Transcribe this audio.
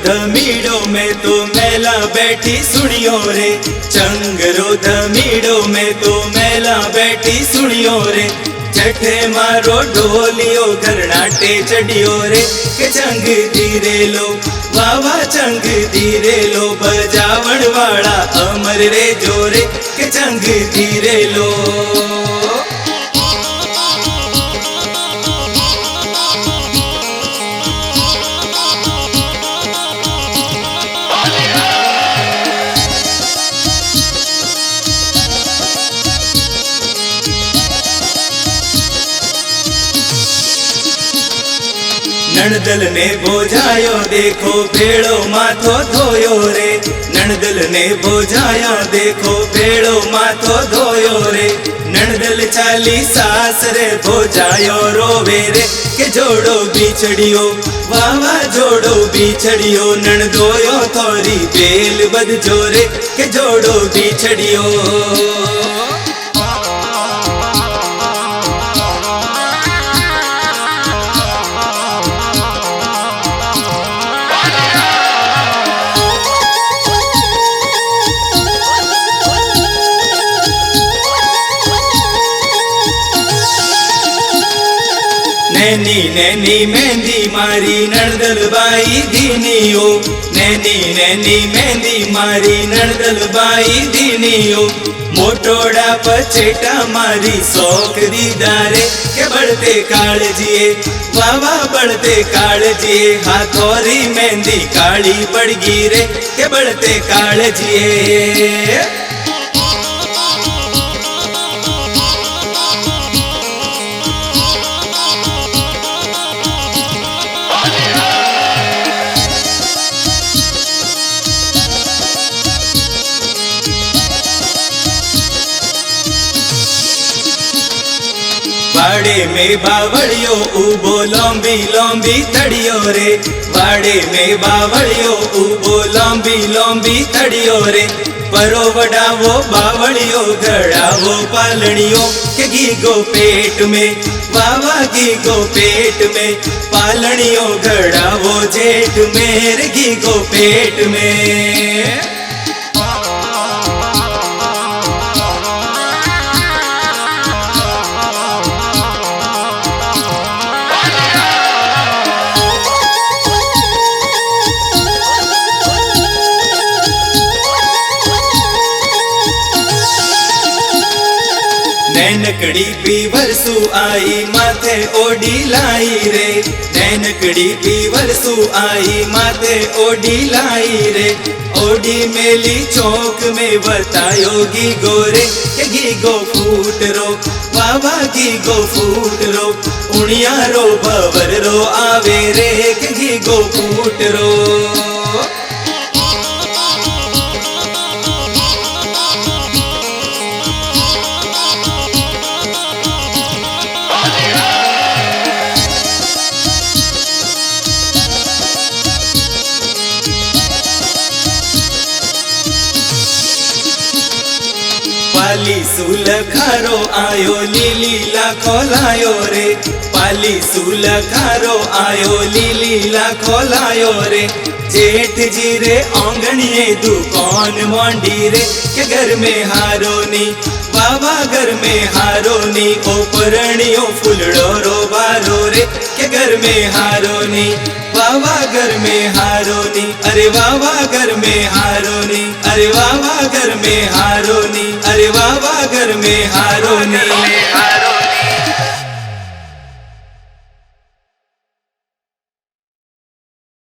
धमीड़ो में तो मेला बैठी सुनियो रे, चंगरो धमीड़ो में तो मेला बैठी सुनियो रे। जठे मारो ढोलियो घरनाटे चढ़ियो रे, के चंग धीरे लो वावा चंग धीरे लो, बजावण वाला अमर रे जोरे, के चंग धीरे लो। नणदल ने बोझायो देखो भेड़ो माथो धोयो रे, नणदल ने बोझाया देखो भेड़ो माथो धोयो रे। नणदल चाली सास रे बोझायो रोवे रे, के जोड़ो बिछड़ियो वावा जोड़ो बिछड़ियो। नणदोयो थोरी बेल बद जोरे, के जोड़ो बिछड़ियो। नैनी नैनी मेहंदी मारी नणदल बाई दीनियो, नैनी नैनी मेहंदी मारी नणदल बाई दीनियो। मोटोड़ा पचेटा मारी शौक दीदारे, के बढ़ते कालजिए वावा बढ़ते कालजिए। हाथोरी मेहंदी काली पड़ गिरे, के बढ़ते कालजिए। वाड़े में बावड़ियो उबो लंबी लंबी तड़ियो रे, वाड़े में बावड़ियो उबो लंबी लंबी तड़ियो रे। परो वडावो बावड़ियो घड़ावो पालनियो, के घीगो पेट में वावा घीगो पेट में। पालनियो घड़ावो जेठ में रे, घीगो पेट में। नैनकड़ी पीवरसु आई माथे ओडी लाई रे, नैनकड़ी पीवरसु आई माथे ओडी लाई रे। ओडी मेली चौक में बतायो गी गोरे, के घीगो फूट रो बाबा घीगो फूट रो। उणिया रो भवर रो आवे रे, के घीगो फूट रो। पाली सुलखारो आयो लीली लाखो लायो रे, पाली सुलखारो आयो लीली लाखो लायो रे। जेठ जी रे आंगणिये दुकान मोंडी रे, के घर में हारो नी बाबा घर में हारो नी। ओपरणियो फुलड़ो रो बारो रे, के घर में हारो नी बाबा घर में हारो नी। अरे बाबा घर में हारो नी, अरे बाबा घर में हारो नी, अरे बाबा घर में हारो नी।